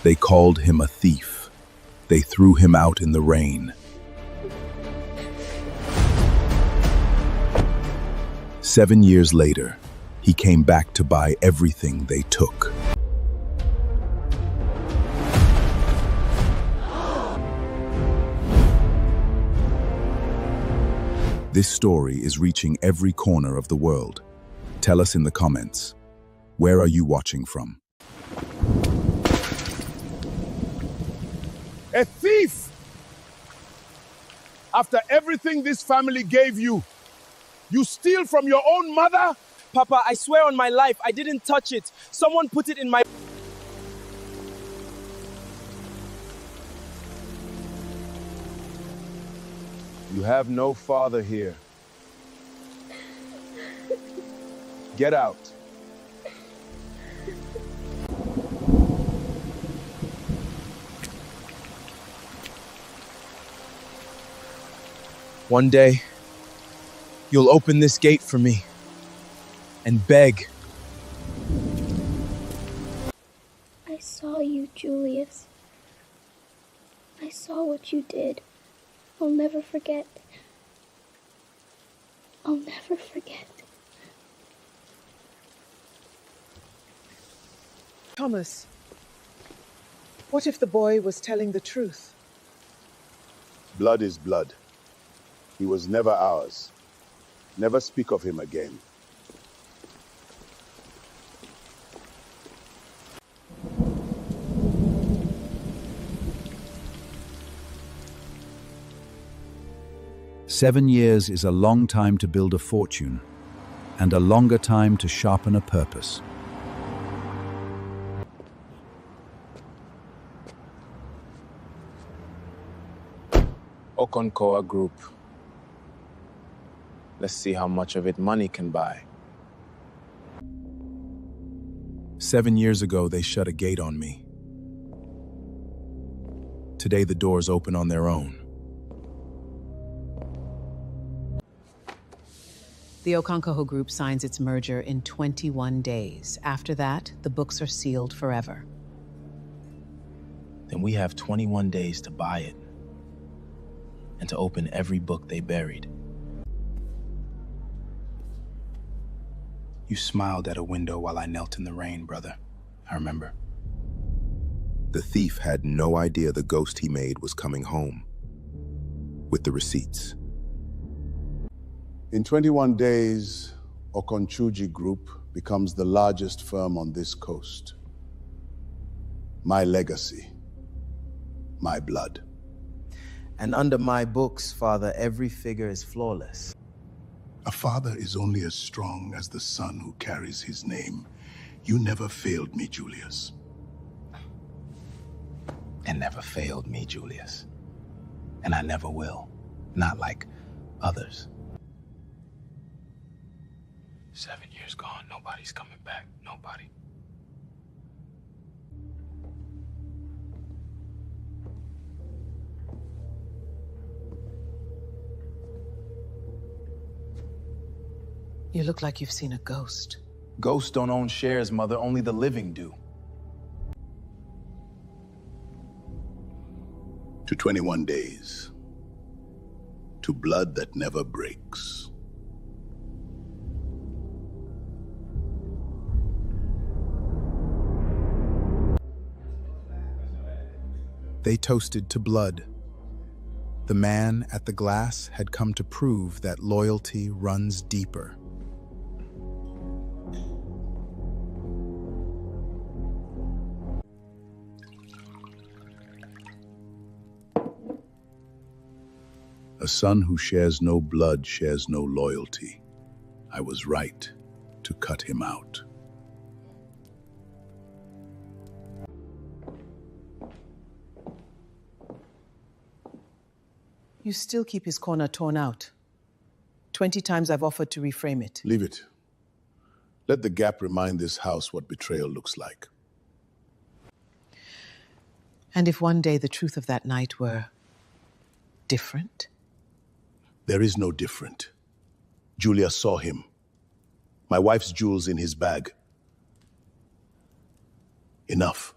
They called him a thief. They threw him out in the rain. 7 years later, he came back to buy everything they took. This story is reaching every corner of the world. Tell us in the comments, where are you watching from? A thief! After everything this family gave you, you steal from your own mother? Papa, I swear on my life, I didn't touch it. Someone put it in my... You have no father here. Get out. One day, you'll open this gate for me and beg. I saw you, Julius. I saw what you did. I'll never forget. I'll never forget. Thomas, what if the boy was telling the truth? Blood is blood. He was never ours. Never speak of him again. "7 years is a long time to build a fortune, and a longer time to sharpen a purpose." Okonkoa Group. Let's see how much of it money can buy. 7 years ago, they shut a gate on me. Today, the doors open on their own. The Okonkoa Group signs its merger in 21 days. After that, the books are sealed forever. Then we have 21 days to buy it and to open every book they buried. You smiled at a window while I knelt in the rain, brother. I remember. The thief had no idea the ghost he made was coming home with the receipts. In 21 days, Okonchuji Group becomes the largest firm on this coast. My legacy, my blood. And under my books, Father, every figure is flawless. A father is only as strong as the son who carries his name. You never failed me, Julius. And never failed me, Julius. And I never will. Not like others. 7 years gone, nobody's coming back. Nobody. You look like you've seen a ghost. Ghosts don't own shares, Mother. Only the living do. To 21 days. To blood that never breaks. They toasted to blood. The man at the glass had come to prove that loyalty runs deeper. A son who shares no blood shares no loyalty. I was right to cut him out. You still keep his corner torn out. 20 times I've offered to reframe it. Leave it. Let the gap remind this house what betrayal looks like. And if one day the truth of that night were different? There is no different. Julia saw him. My wife's jewels in his bag. Enough.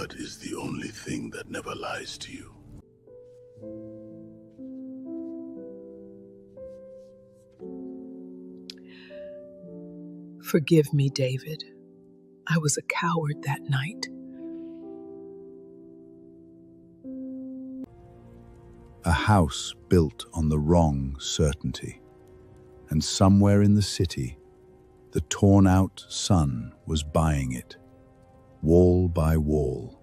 blood is the only thing that never lies to you. Forgive me, David. I was a coward that night. A house built on the wrong certainty. And somewhere in the city, the torn-out son was buying it, wall by wall.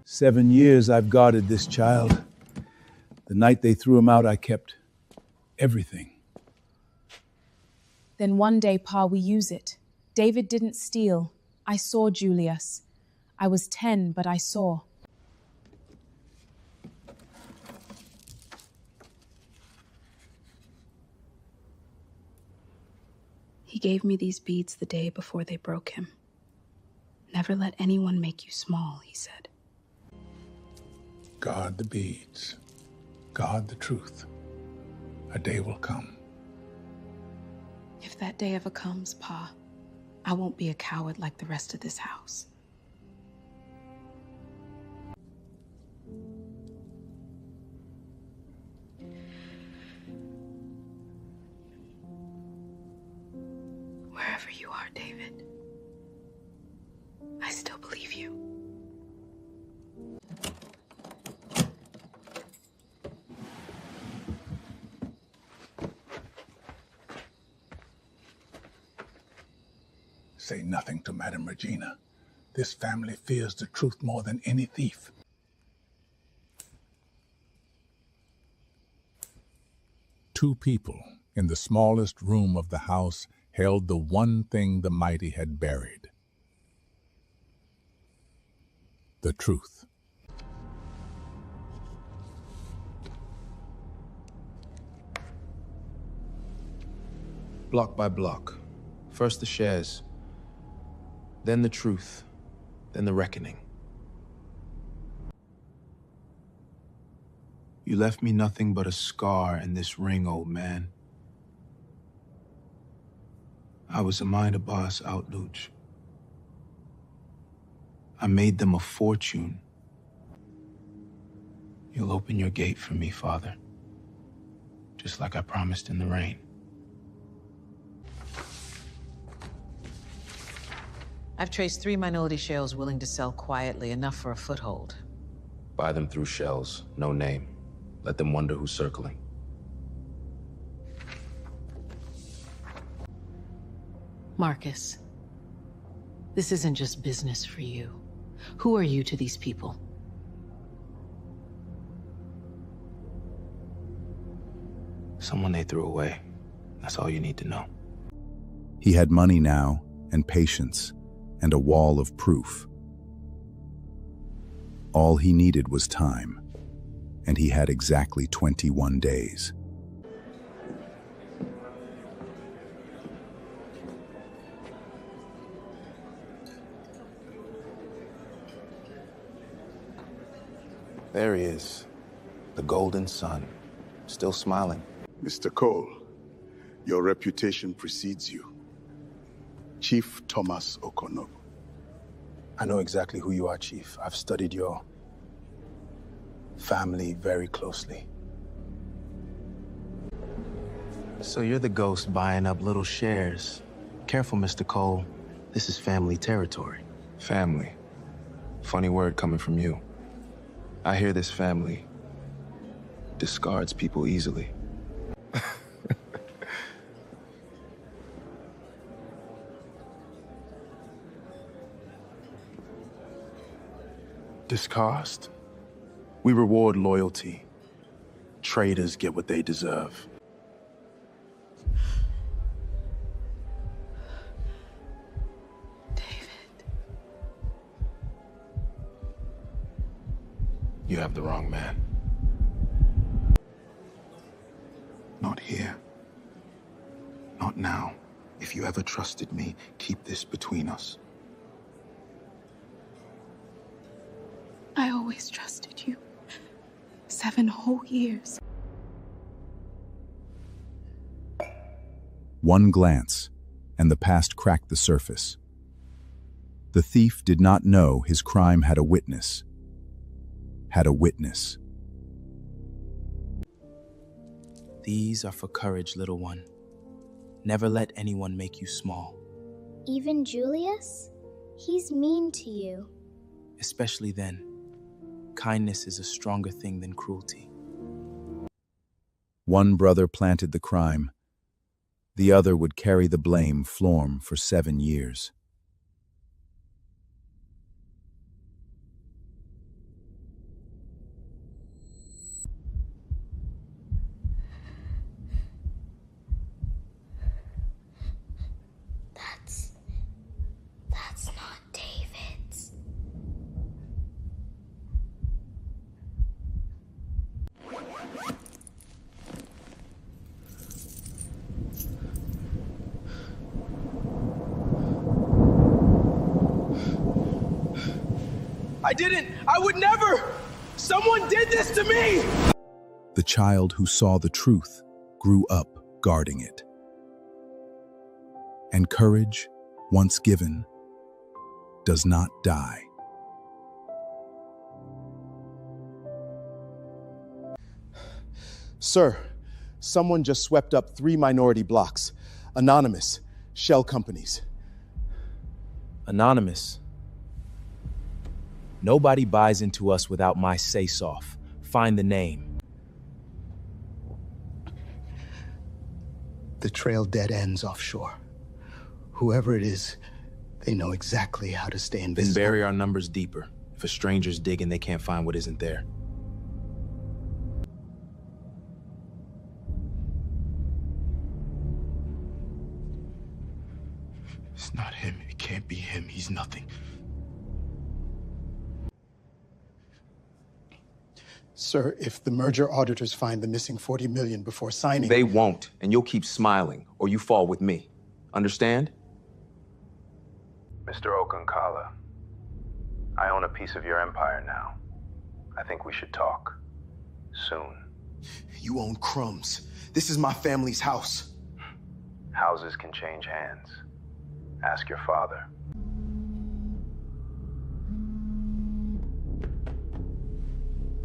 7 years I've guarded this child. The night they threw him out, I kept everything. Then one day, Pa, we use it. David didn't steal. I saw Julius. I was 10, but I saw. He gave me these beads the day before they broke him. Never let anyone make you small, he said. Guard the beads. Guard the truth. A day will come. If that day ever comes, Pa, I won't be a coward like the rest of this house. Wherever you are, David, I still believe you. Say nothing to Madame Regina. This family fears the truth more than any thief. Two people in the smallest room of the house held the one thing the mighty had buried. The truth. Block by block. First the shares, then the truth, then the reckoning. You left me nothing but a scar and this ring, old man. I was a minor boss out, Luch. I made them a fortune. You'll open your gate for me, Father, just like I promised in the rain. I've traced 3 minority shales willing to sell quietly, enough for a foothold. Buy them through shells, no name. Let them wonder who's circling. Marcus, this isn't just business for you. Who are you to these people? Someone they threw away. That's all you need to know. He had money now, and patience, and a wall of proof. All he needed was time, and he had exactly 21 days. There he is, the golden sun, still smiling. Mr. Cole, your reputation precedes you. Chief Thomas Okonobu. I know exactly who you are, Chief. I've studied your family very closely. So you're the ghost buying up little shares. Careful, Mr. Cole. This is family territory. Family. Funny word coming from you. I hear this family discards people easily. Discast? We reward loyalty. Traitors get what they deserve. David. You have the wrong man. Not here. Not now. If you ever trusted me, keep this between us. I always trusted you. 7 whole years. One glance, and the past cracked the surface. The thief did not know his crime had a witness. Had a witness. These are for courage, little one. Never let anyone make you small. Even Julius? He's mean to you. Especially then. Kindness is a stronger thing than cruelty. One brother planted the crime. The other would carry the blame for 7 years. That's not David's. I didn't! I would never! Someone did this to me! The child who saw the truth grew up guarding it. And courage, once given, does not die. Sir, someone just swept up 3 minority blocks. Anonymous. Shell companies. Anonymous. Nobody buys into us without my say-off. Find the name. The trail dead ends offshore. Whoever it is, they know exactly how to stay invisible. Then bury our numbers deeper. If a stranger's digging, they can't find what isn't there. It's not him. It can't be him. He's nothing. Sir, if the merger auditors find the missing 40 million before signing... They won't, and you'll keep smiling, or you fall with me. Understand? Mr. Okankala, I own a piece of your empire now. I think we should talk. Soon. You own crumbs. This is my family's house. Houses can change hands. Ask your father.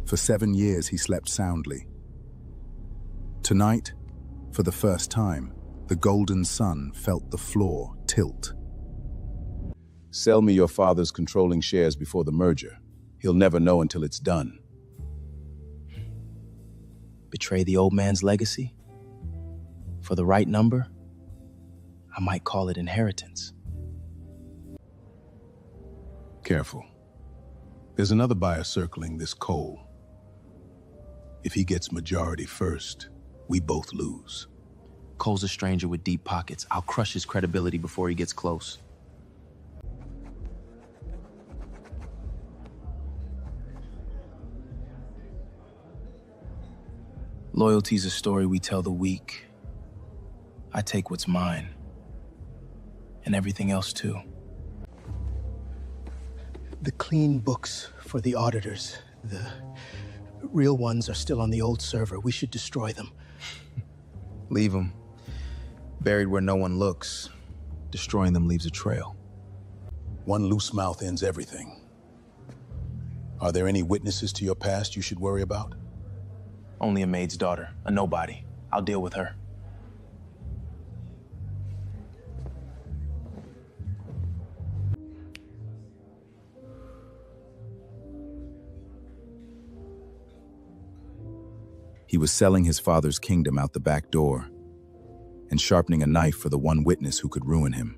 For 7 years, he slept soundly. Tonight, for the first time, the golden sun felt the floor tilt. Sell me your father's controlling shares before the merger. He'll never know until it's done. Betray the old man's legacy? For the right number? I might call it inheritance. Careful. There's another buyer circling this coal. If he gets majority first, we both lose. Cole's a stranger with deep pockets. I'll crush his credibility before he gets close. Loyalty's a story we tell the weak. I take what's mine. And everything else too. The clean books for the auditors, the real ones are still on the old server. We should destroy them. Leave them. Buried where no one looks. Destroying them leaves a trail. One loose mouth ends everything. Are there any witnesses to your past you should worry about? Only a maid's daughter, a nobody. I'll deal with her. He was selling his father's kingdom out the back door and sharpening a knife for the one witness who could ruin him.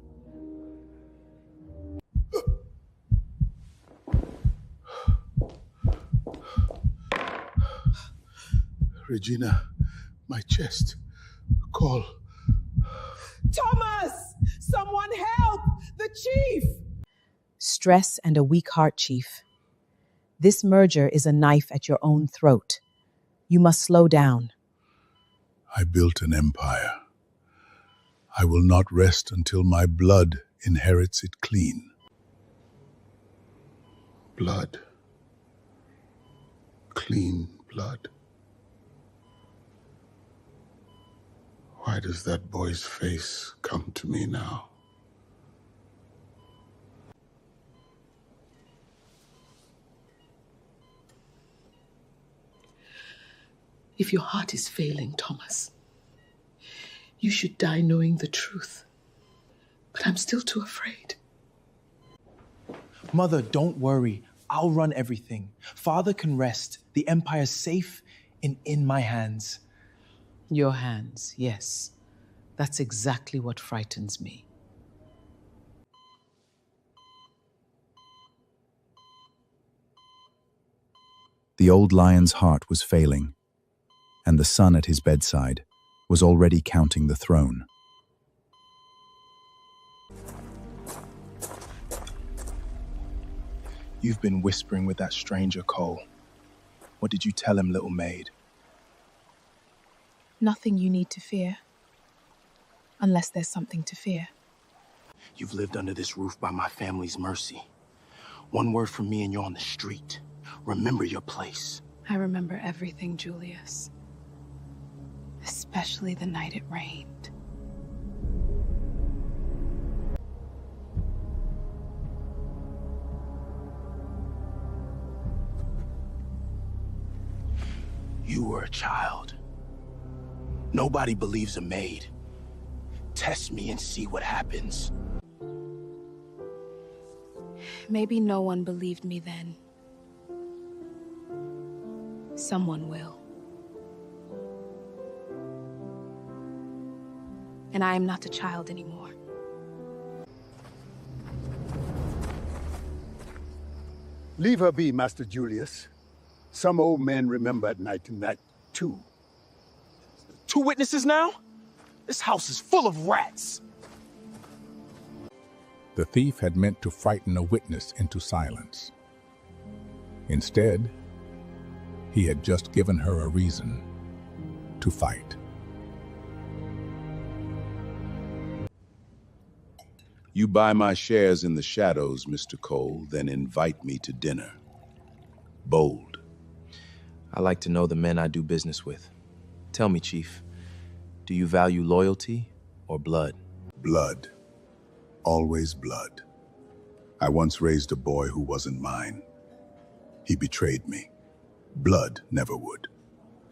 Regina, my chest. Call. Thomas! Someone help! The chief! Stress and a weak heart, Chief. This merger is a knife at your own throat. You must slow down. I built an empire. I will not rest until my blood inherits it clean. Blood. Clean blood. Why does that boy's face come to me now? If your heart is failing, Thomas, you should die knowing the truth. But I'm still too afraid. Mother, don't worry. I'll run everything. Father can rest. The Empire's safe and in my hands. Your hands, yes. That's exactly what frightens me. The old lion's heart was failing, and the son at his bedside was already counting the throne. You've been whispering with that stranger, Cole. What did you tell him, little maid? Nothing you need to fear. Unless there's something to fear. You've lived under this roof by my family's mercy. One word from me and you're on the street. Remember your place. I remember everything, Julius. Especially the night it rained. You were a child. Nobody believes a maid. Test me and see what happens. Maybe no one believed me then. Someone will. And I am not a child anymore. Leave her be, Master Julius. Some old men remember at night and that, too. 2 witnesses now? This house is full of rats. The thief had meant to frighten a witness into silence. Instead, he had just given her a reason to fight. You buy my shares in the shadows, Mr. Cole, then invite me to dinner. Bold. I like to know the men I do business with. Tell me, Chief, do you value loyalty or blood? Blood. Always blood. I once raised a boy who wasn't mine. He betrayed me. Blood never would.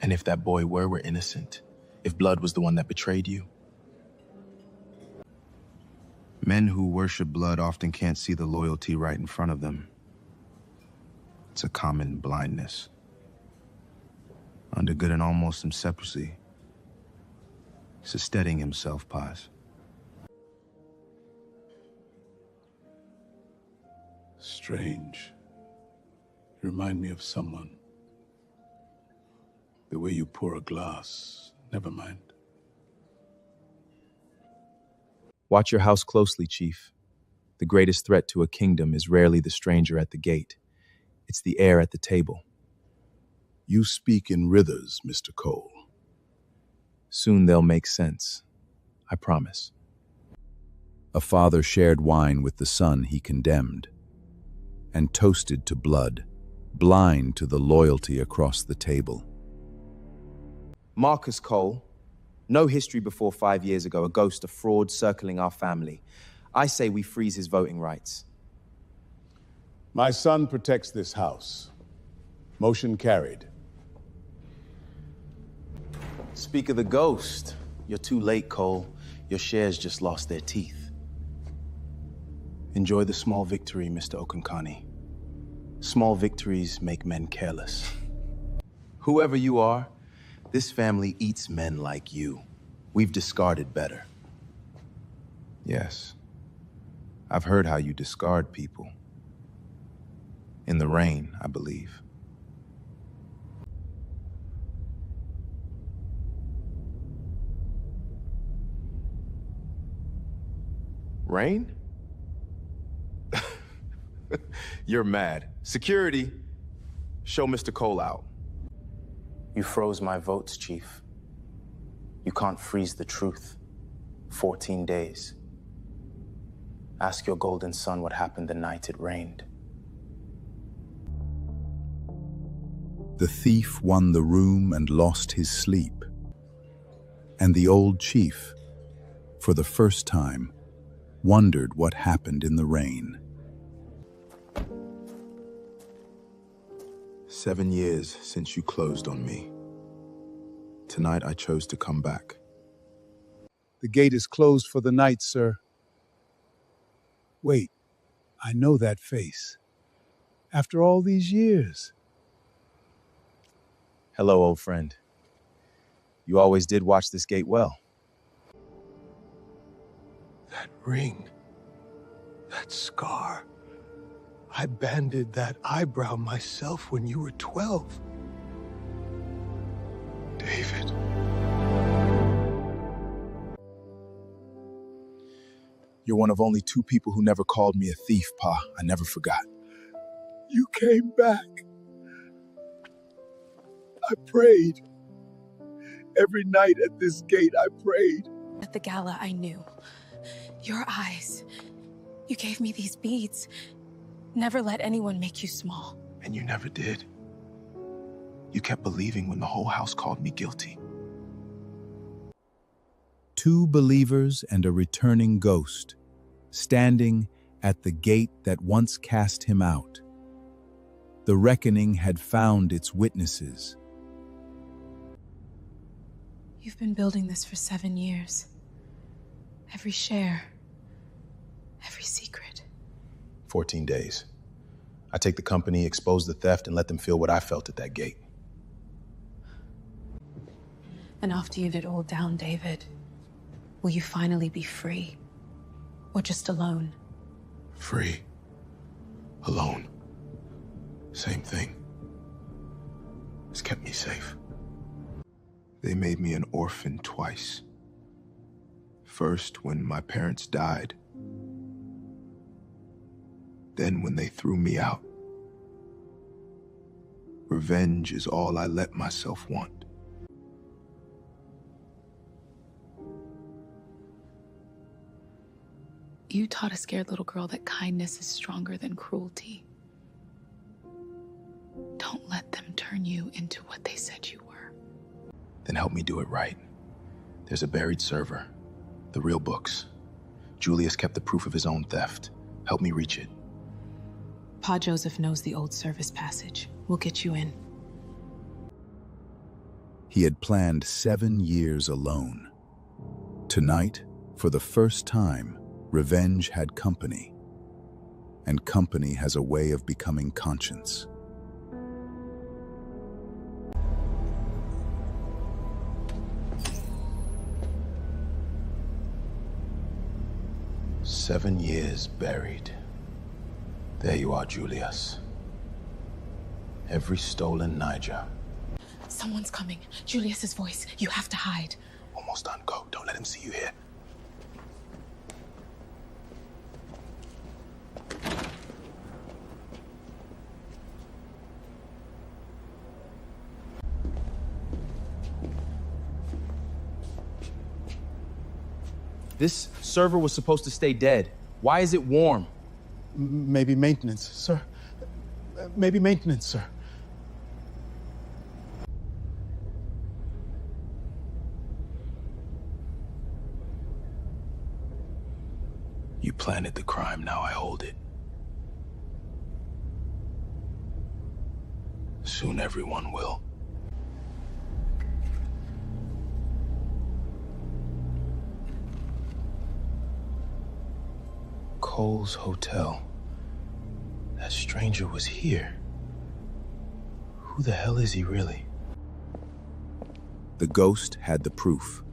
And if that boy were innocent, if blood was the one that betrayed you? Men who worship blood often can't see the loyalty right in front of them. It's a common blindness. Under good and almost some separacy, steadying himself, Paz. Strange. You remind me of someone. The way you pour a glass. Never mind. Watch your house closely, Chief. The greatest threat to a kingdom is rarely the stranger at the gate. It's the heir at the table. You speak in rithers, Mr. Cole. Soon they'll make sense. I promise. A father shared wine with the son he condemned, and toasted to blood, blind to the loyalty across the table. Marcus Cole. No history before 5 years ago, a ghost of fraud circling our family. I say we freeze his voting rights. My son protects this house. Motion carried. Speak of the ghost. You're too late, Cole. Your shares just lost their teeth. Enjoy the small victory, Mr. Okankani. Small victories make men careless. Whoever you are, this family eats men like you. We've discarded better. Yes. I've heard how you discard people. In the rain, I believe. Rain? You're mad. Security, show Mr. Cole out. You froze my votes, Chief. You can't freeze the truth. 14 days. Ask your golden son what happened the night it rained. The thief won the room and lost his sleep. And the old chief, for the first time, wondered what happened in the rain. 7 years since you closed on me. Tonight I chose to come back. The gate is closed for the night, sir. Wait, I know that face. After all these years. Hello, old friend. You always did watch this gate well. That ring, that scar. I banded that eyebrow myself when you were 12. David. You're one of only 2 people who never called me a thief, Pa. I never forgot. You came back. I prayed. Every night at this gate, I prayed. At the gala, I knew. Your eyes. You gave me these beads. Never let anyone make you small. And you never did. You kept believing when the whole house called me guilty. 2 believers and a returning ghost, standing at the gate that once cast him out. The reckoning had found its witnesses. You've been building this for 7 years. Every share, every secret. 14 days. I take the company, expose the theft, and let them feel what I felt at that gate. And after you've it all down, David, will you finally be free? Or just alone? Free. Alone. Same thing. It's kept me safe. They made me an orphan twice. First, when my parents died. Then when they threw me out. Revenge is all I let myself want. You taught a scared little girl that kindness is stronger than cruelty. Don't let them turn you into what they said you were. Then help me do it right. There's a buried server. The real books. Julius kept the proof of his own theft. Help me reach it. Pa Joseph knows the old service passage. We'll get you in. He had planned 7 years alone. Tonight, for the first time, revenge had company. And company has a way of becoming conscience. "7 years buried. There you are, Julius. Every stolen Niger. Someone's coming. Julius's voice. You have to hide. Almost done. Go. Don't let him see you here. This server was supposed to stay dead. Why is it warm? Maybe maintenance, sir. Maybe maintenance, sir. You planted the crime, now I hold it. Soon everyone will. Cole's Hotel. That stranger was here. Who the hell is he really? The ghost had the proof.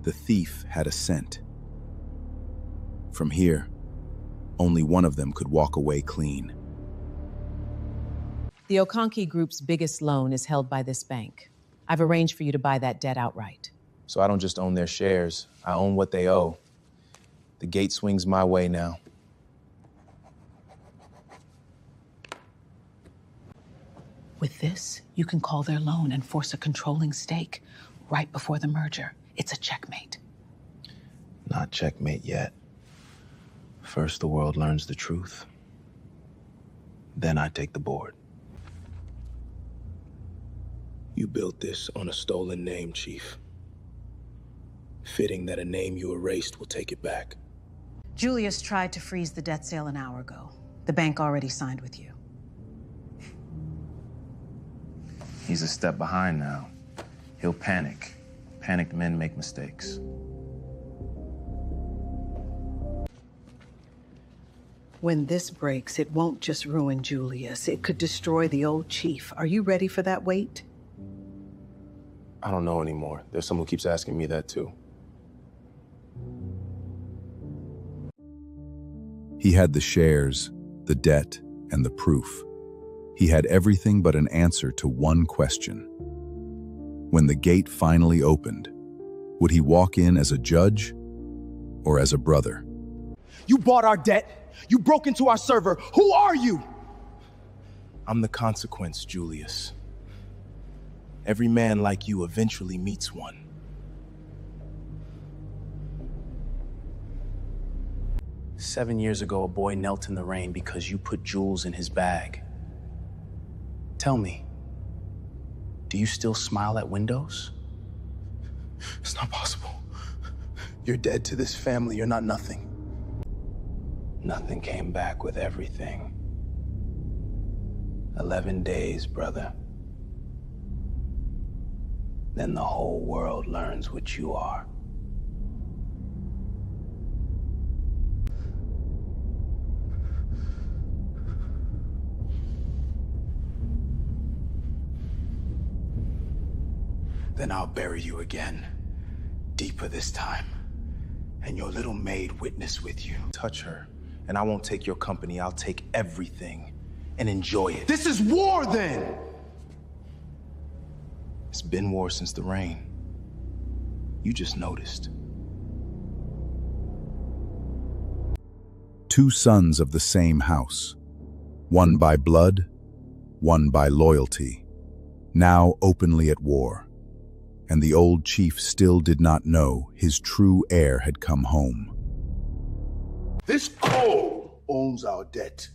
The thief had a scent. From here, only one of them could walk away clean. The Okonkwo Group's biggest loan is held by this bank. I've arranged for you to buy that debt outright. So I don't just own their shares, I own what they owe. The gate swings my way now. With this, you can call their loan and force a controlling stake right before the merger. It's a checkmate. Not checkmate yet. First, the world learns the truth. Then I take the board. You built this on a stolen name, Chief. Fitting that a name you erased will take it back. Julius tried to freeze the debt sale an hour ago. The bank already signed with you. He's a step behind now. He'll panic. Panicked men make mistakes. When this breaks, it won't just ruin Julius. It could destroy the old chief. Are you ready for that weight? I don't know anymore. There's someone who keeps asking me that too. He had the shares, the debt, and the proof. He had everything but an answer to one question. When the gate finally opened, would he walk in as a judge or as a brother? You bought our debt. You broke into our server. Who are you? I'm the consequence, Julius. Every man like you eventually meets one. "7 years ago, a boy knelt in the rain because you put jewels in his bag. Tell me, do you still smile at windows?" It's not possible. You're dead to this family. You're not nothing. Nothing came back with everything. 11 days, brother. Then the whole world learns what you are. Then I'll bury you again, deeper this time, and your little maid witness with you. Touch her, and I won't take your company. I'll take everything and enjoy it. This is war, then! It's been war since the rain. You just noticed. Two sons of the same house, one by blood, one by loyalty, now openly at war. And the old chief still did not know his true heir had come home. This Cole owns our debt.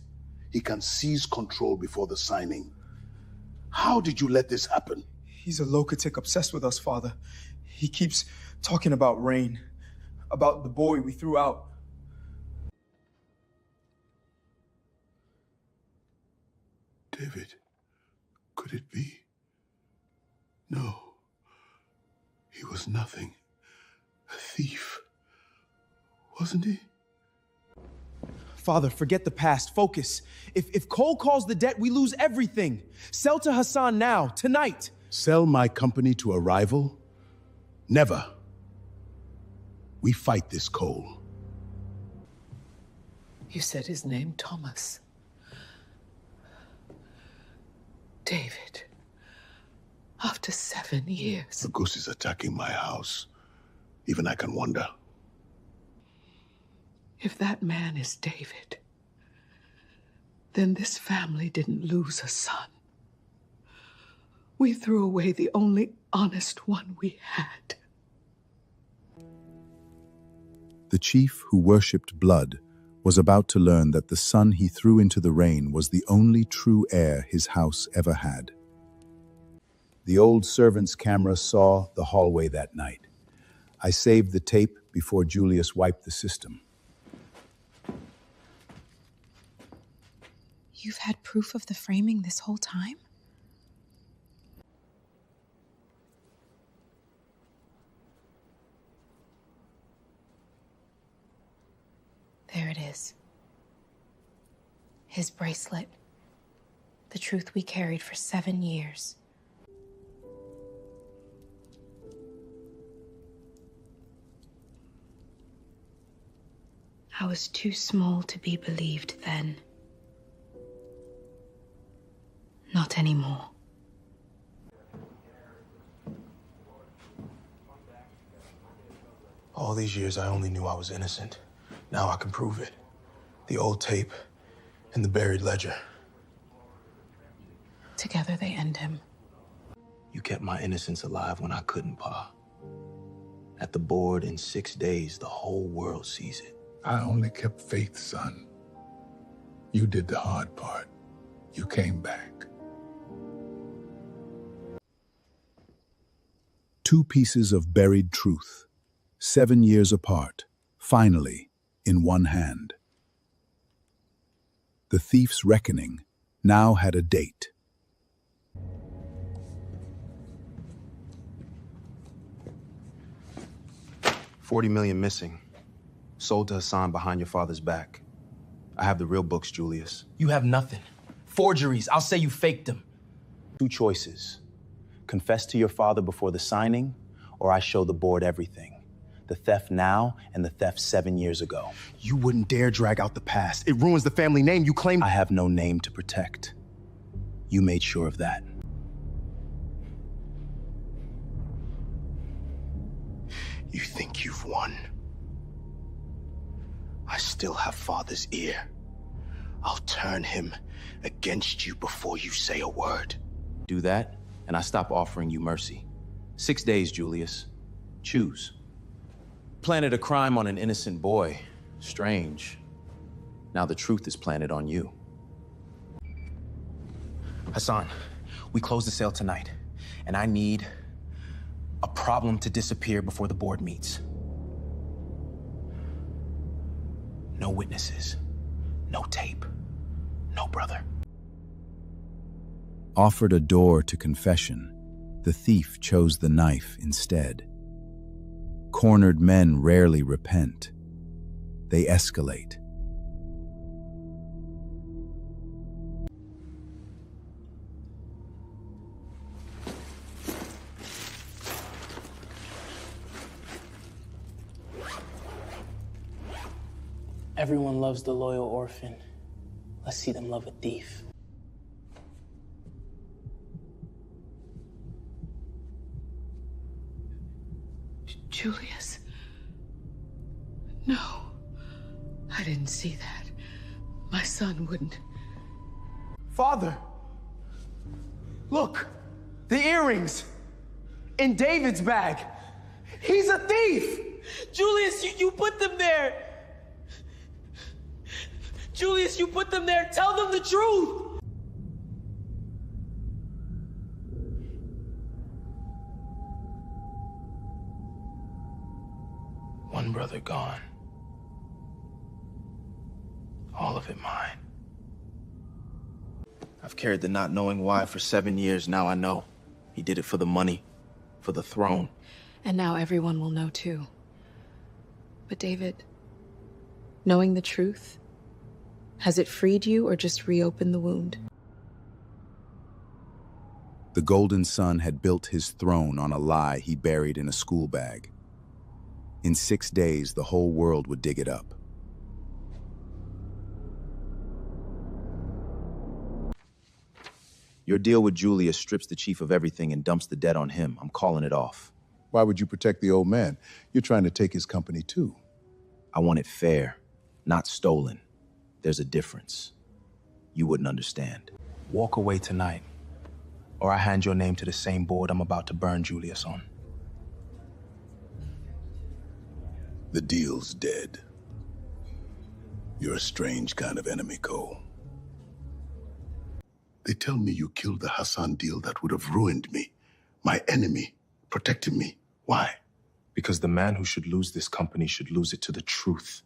He can seize control before the signing. How did you let this happen? He's a Locatic obsessed with us, Father. He keeps talking about Rain, about the boy we threw out. David, could it be? No. He was nothing. A thief. Wasn't he? Father, forget the past. Focus. If Cole calls the debt, we lose everything. Sell to Hassan now, tonight. Sell my company to a rival? Never. We fight this Cole. You said his name, Thomas. David. After 7 years. The goose is attacking my house. Even I can wonder. If that man is David, then this family didn't lose a son. We threw away the only honest one we had. The chief who worshipped blood was about to learn that the son he threw into the rain was the only true heir his house ever had. The old servant's camera saw the hallway that night. I saved the tape before Julius wiped the system. You've had proof of the framing this whole time? There it is. His bracelet. The truth we carried for 7 years. I was too small to be believed then. Not anymore. All these years, I only knew I was innocent. Now I can prove it. The old tape and the buried ledger. Together they end him. You kept my innocence alive when I couldn't, Pa. At the board in 6 days, the whole world sees it. I only kept faith, son. You did the hard part. You came back. Two pieces of buried truth, 7 years apart, finally, in one hand. The thief's reckoning now had a date. 40 million missing. Sold to Hassan behind your father's back. I have the real books, Julius. You have nothing. Forgeries. I'll say you faked them. Two choices. Confess to your father before the signing, or I show the board everything. The theft now and the theft 7 years ago. You wouldn't dare drag out the past. It ruins the family name you claim. I have no name to protect. You made sure of that. You think you've won? I still have Father's ear. I'll turn him against you before you say a word. Do that, and I stop offering you mercy. 6 days, Julius. Choose. Planted a crime on an innocent boy. Strange. Now the truth is planted on you. Hassan, we close the sale tonight, and I need a problem to disappear before the board meets. No witnesses, no tape, no brother. Offered a door to confession, the thief chose the knife instead. Cornered men rarely repent. They escalate. Everyone loves the loyal orphan. Let's see them love a thief. Julius? No, I didn't see that. My son wouldn't. Father! Look! The earrings! In David's bag! He's a thief! Julius, you put them there! Julius, you put them there! Tell them the truth! One brother gone. All of it mine. I've carried the not knowing why for 7 years. Now I know. He did it for the money, for the throne. And now everyone will know too. But David, knowing the truth, has it freed you or just reopened the wound? The golden son had built his throne on a lie he buried in a school bag. In 6 days, the whole world would dig it up. Your deal with Julius strips the chief of everything and dumps the debt on him. I'm calling it off. Why would you protect the old man? You're trying to take his company too. I want it fair, not stolen. There's a difference. You wouldn't understand. Walk away tonight, or I hand your name to the same board I'm about to burn Julius on. The deal's dead. You're a strange kind of enemy, Cole. They tell me you killed the Hassan deal that would have ruined me. My enemy, protecting me. Why? Because the man who should lose this company should lose it to the truth,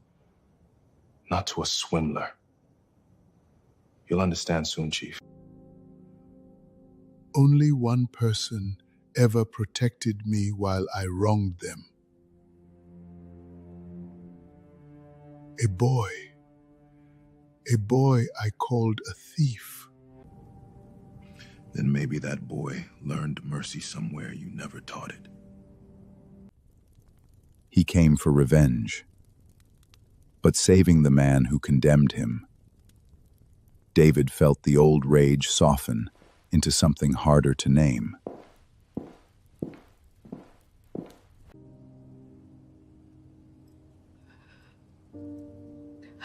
not to a swindler. You'll understand soon, Chief. Only one person ever protected me while I wronged them. A boy I called a thief. Then maybe that boy learned mercy somewhere you never taught it. He came for revenge, but saving the man who condemned him. David felt the old rage soften into something harder to name.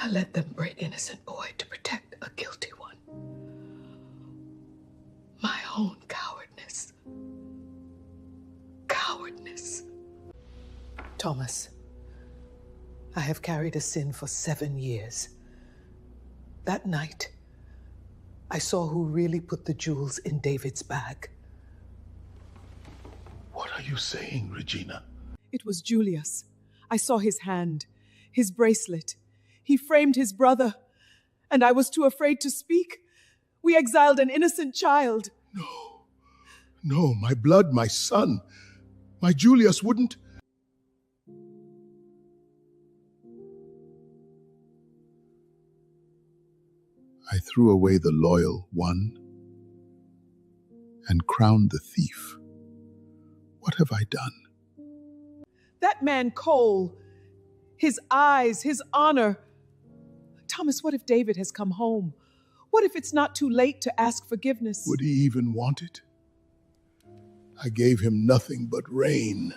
I let them break innocent boy to protect a guilty one. My own cowardness. Cowardness. Thomas, I have carried a sin for 7 years. That night, I saw who really put the jewels in David's bag. What are you saying, Regina? It was Julius. I saw his hand, his bracelet. He framed his brother, and I was too afraid to speak. We exiled an innocent child. No, my blood, my son. My Julius wouldn't. I threw away the loyal one and crowned the thief. What have I done? That man Cole, his eyes, his honor. Thomas, what if David has come home? What if it's not too late to ask forgiveness? Would he even want it? I gave him nothing but rain.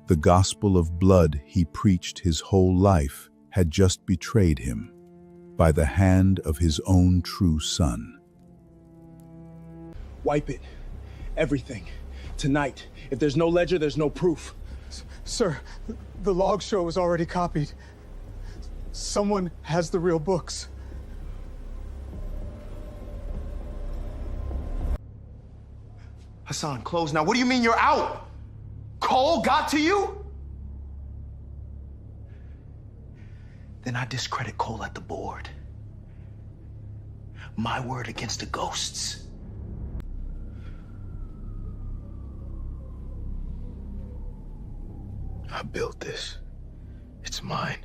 The gospel of blood he preached his whole life had just betrayed him by the hand of his own true son. Wipe it. Everything. Tonight. If there's no ledger, there's no proof. Sir, the log show was already copied. Someone has the real books. Hassan, close now. What do you mean you're out? Cole got to you? Then I discredit Cole at the board. My word against the ghosts. I built this. It's mine.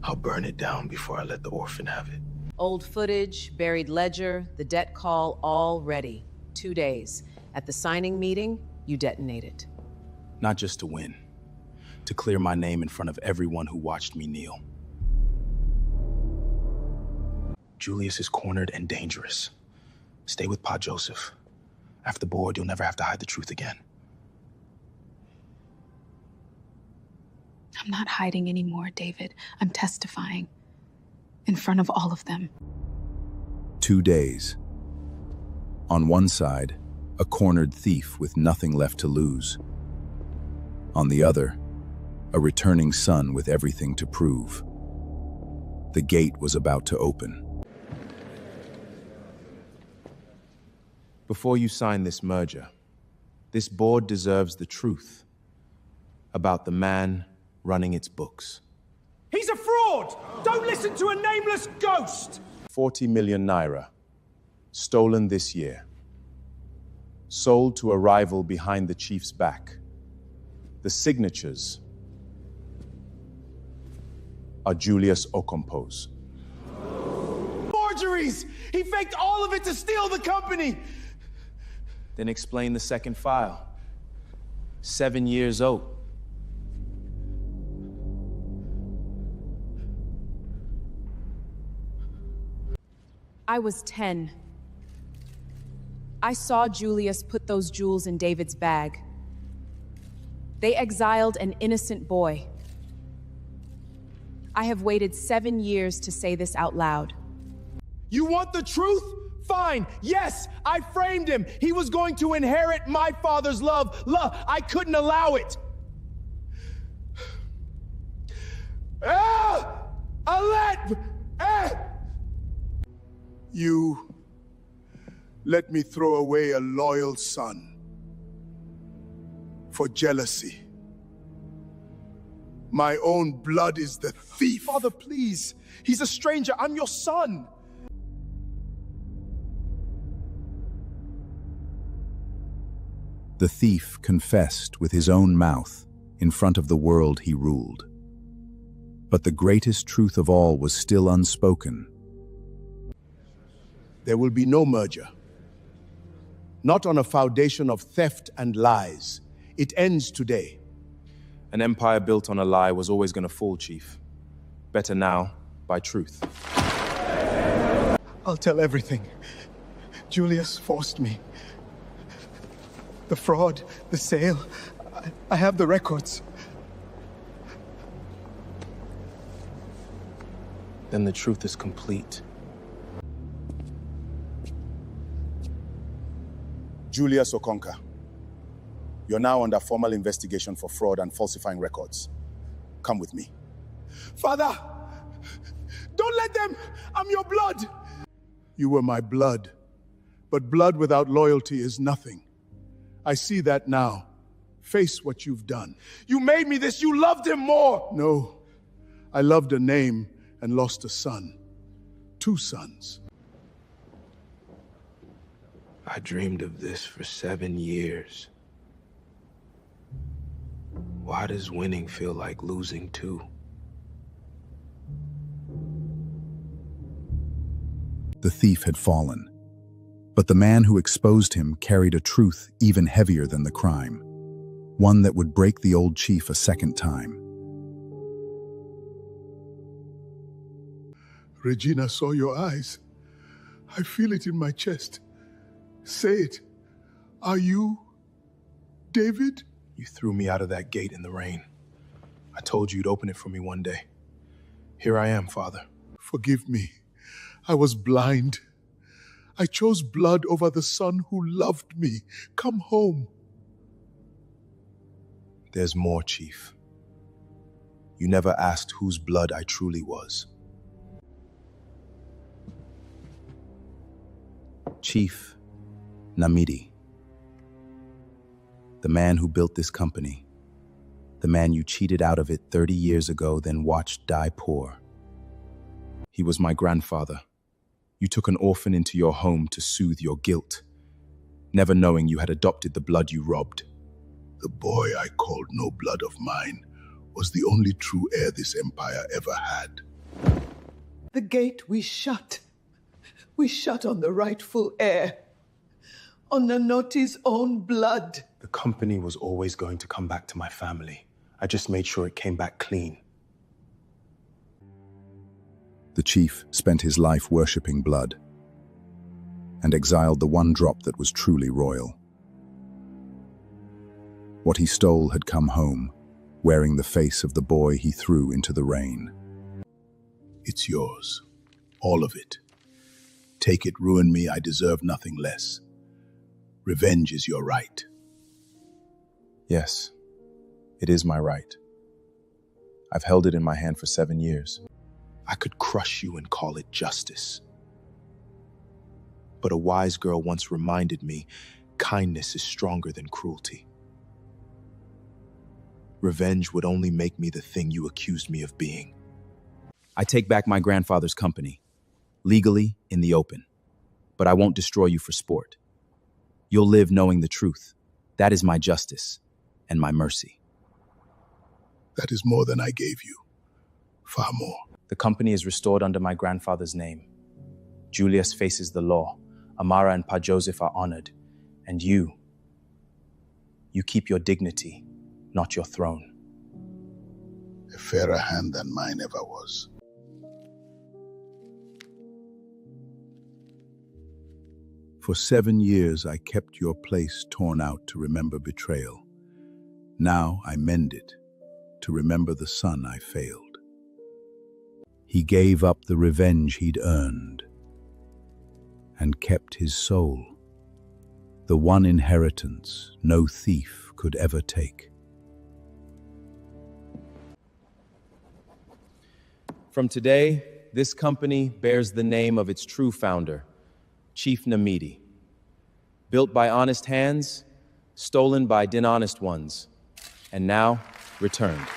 I'll burn it down before I let the orphan have it. Old footage, buried ledger, the debt call, all ready. 2 days. At the signing meeting, you detonate it. Not just to win, to clear my name in front of everyone who watched me kneel. Julius is cornered and dangerous. Stay with Pa Joseph. After the board, you'll never have to hide the truth again. I'm not hiding anymore, David. I'm testifying. In front of all of them. 2 days. On one side, a cornered thief with nothing left to lose. On the other, a returning son with everything to prove. The gate was about to open. Before you sign this merger, this board deserves the truth about the man running its books. He's a fraud! Don't listen to a nameless ghost! 40 million naira, stolen this year. Sold to a rival behind the chief's back. The signatures are Julius Okompo's. Forgeries! He faked all of it to steal the company! Then explain the second file. 7 years old. I was 10. I saw Julius put those jewels in David's bag. They exiled an innocent boy. I have waited 7 years to say this out loud. You want the truth? Fine. Yes, I framed him. He was going to inherit my father's love. I couldn't allow it. Alette! You let me throw away a loyal son for jealousy. My own blood is the thief. Father, please. He's a stranger. I'm your son. The thief confessed with his own mouth in front of the world he ruled. But the greatest truth of all was still unspoken. There will be no merger. Not on a foundation of theft and lies. It ends today. An empire built on a lie was always going to fall, Chief. Better now, by truth. I'll tell everything. Julius forced me. The fraud, the sale. I have the records. Then the truth is complete. Julius Okonka, you're now under formal investigation for fraud and falsifying records. Come with me. Father, don't let them! I'm your blood! You were my blood, but blood without loyalty is nothing. I see that now. Face what you've done. You made me this. You loved him more. No, I loved a name and lost a son. 2 sons. I dreamed of this for 7 years. Why does winning feel like losing too? The thief had fallen, but the man who exposed him carried a truth even heavier than the crime, one that would break the old chief a second time. Regina saw your eyes. I feel it in my chest. Say it. Are you David? You threw me out of that gate in the rain. I told you you'd open it for me one day. Here I am, Father. Forgive me. I was blind. I chose blood over the son who loved me. Come home. There's more, Chief. You never asked whose blood I truly was. Chief Namidi. The man who built this company. The man you cheated out of it 30 years ago, then watched die poor. He was my grandfather. You took an orphan into your home to soothe your guilt, never knowing you had adopted the blood you robbed. The boy I called no blood of mine was the only true heir this empire ever had. The gate we shut. We shut on the rightful heir. On Nanoti's own blood. The company was always going to come back to my family. I just made sure it came back clean. The chief spent his life worshipping blood and exiled the one drop that was truly royal. What he stole had come home, wearing the face of the boy he threw into the rain. It's yours. All of it. Take it, ruin me, I deserve nothing less. Revenge is your right. Yes, it is my right. I've held it in my hand for 7 years. I could crush you and call it justice. But a wise girl once reminded me, kindness is stronger than cruelty. Revenge would only make me the thing you accused me of being. I take back my grandfather's company, legally in the open, but I won't destroy you for sport. You'll live knowing the truth. That is my justice and my mercy. That is more than I gave you. Far more. The company is restored under my grandfather's name. Julius faces the law. Amara and Pa Joseph are honored. And you keep your dignity, not your throne. A fairer hand than mine ever was. For 7 years I kept your place torn out to remember betrayal. Now I mend it to remember the son I failed. He gave up the revenge he'd earned and kept his soul, the one inheritance no thief could ever take. From today, this company bears the name of its true founder, Chief Namidi. Built by honest hands, stolen by dishonest ones, and now returned.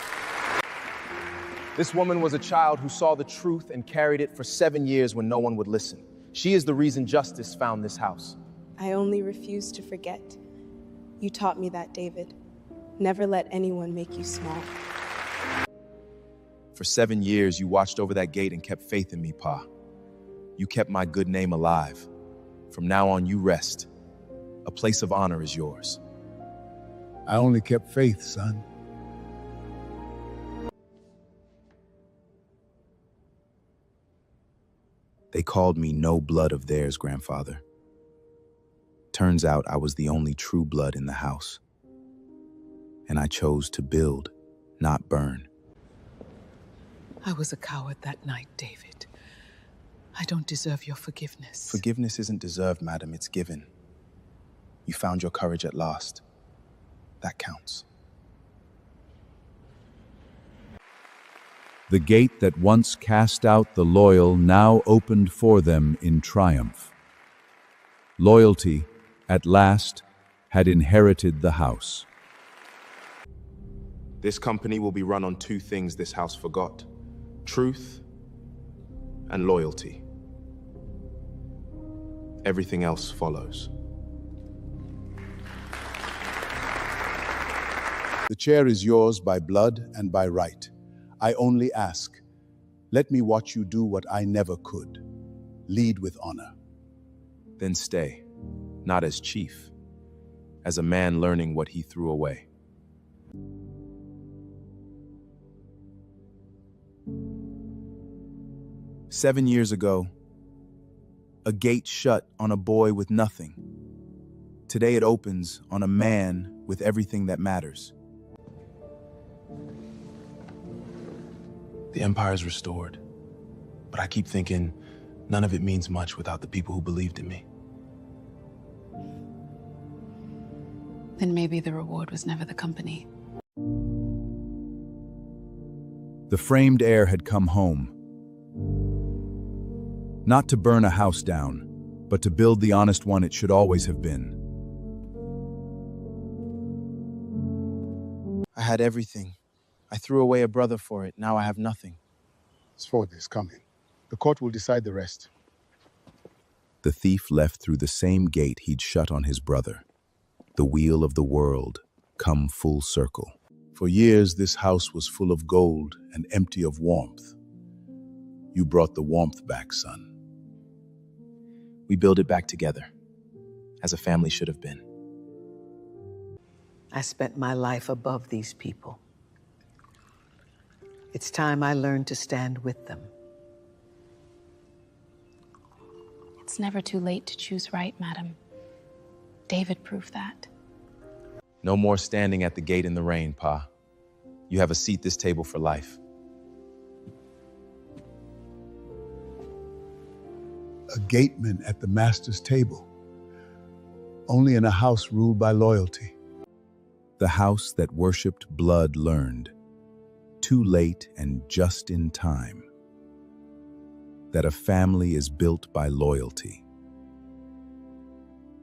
This woman was a child who saw the truth and carried it for 7 years when no one would listen. She is the reason justice found this house. I only refuse to forget. You taught me that, David. Never let anyone make you small. For 7 years, you watched over that gate and kept faith in me, Pa. You kept my good name alive. From now on, you rest. A place of honor is yours. I only kept faith, son. They called me no blood of theirs, grandfather. Turns out I was the only true blood in the house. And I chose to build, not burn. I was a coward that night, David. I don't deserve your forgiveness. Forgiveness isn't deserved, madam, it's given. You found your courage at last. That counts. The gate that once cast out the loyal now opened for them in triumph. Loyalty, at last, had inherited the house. This company will be run on 2 things this house forgot: truth and loyalty. Everything else follows. The chair is yours by blood and by right. I only ask, let me watch you do what I never could. Lead with honor. Then stay, not as chief, as a man learning what he threw away. "7 years ago, a gate shut on a boy with nothing. Today it opens on a man with everything that matters." The Empire's restored, but I keep thinking none of it means much without the people who believed in me. Then maybe the reward was never the company. The framed heir had come home. Not to burn a house down, but to build the honest one it should always have been. I had everything. I threw away a brother for it. Now I have nothing. Sword is coming. The court will decide the rest. The thief left through the same gate he'd shut on his brother. The wheel of the world come full circle. For years this house was full of gold and empty of warmth. You brought the warmth back, son. We build it back together, as a family should have been. I spent my life above these people. It's time I learned to stand with them. It's never too late to choose right, madam. David proved that. No more standing at the gate in the rain, Pa. You have a seat this table for life. A gateman at the master's table. Only in a house ruled by loyalty. The house that worshipped blood learned, too late and just in time, that a family is built by loyalty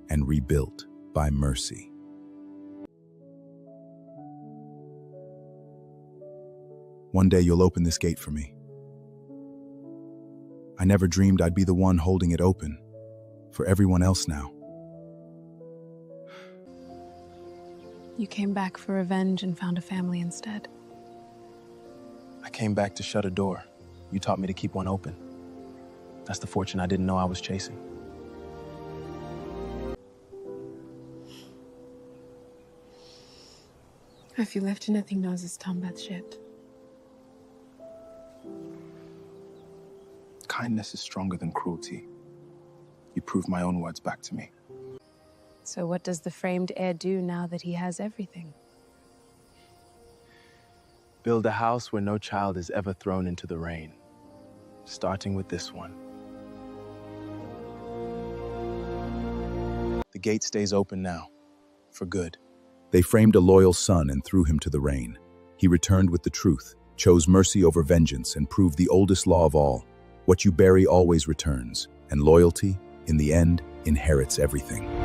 and rebuilt by mercy. One day you'll open this gate for me. I never dreamed I'd be the one holding it open for everyone else now. You came back for revenge and found a family instead. I came back to shut a door. You taught me to keep one open. That's the fortune I didn't know I was chasing. Har vielleicht nothing knows this Tombat shit. Kindness is stronger than cruelty. You proved my own words back to me. So what does the framed heir do now that he has everything? Build a house where no child is ever thrown into the rain, starting with this one. The gate stays open now, for good. They framed a loyal son and threw him to the rain. He returned with the truth, chose mercy over vengeance, and proved the oldest law of all. What you bury always returns, and loyalty, in the end, inherits everything.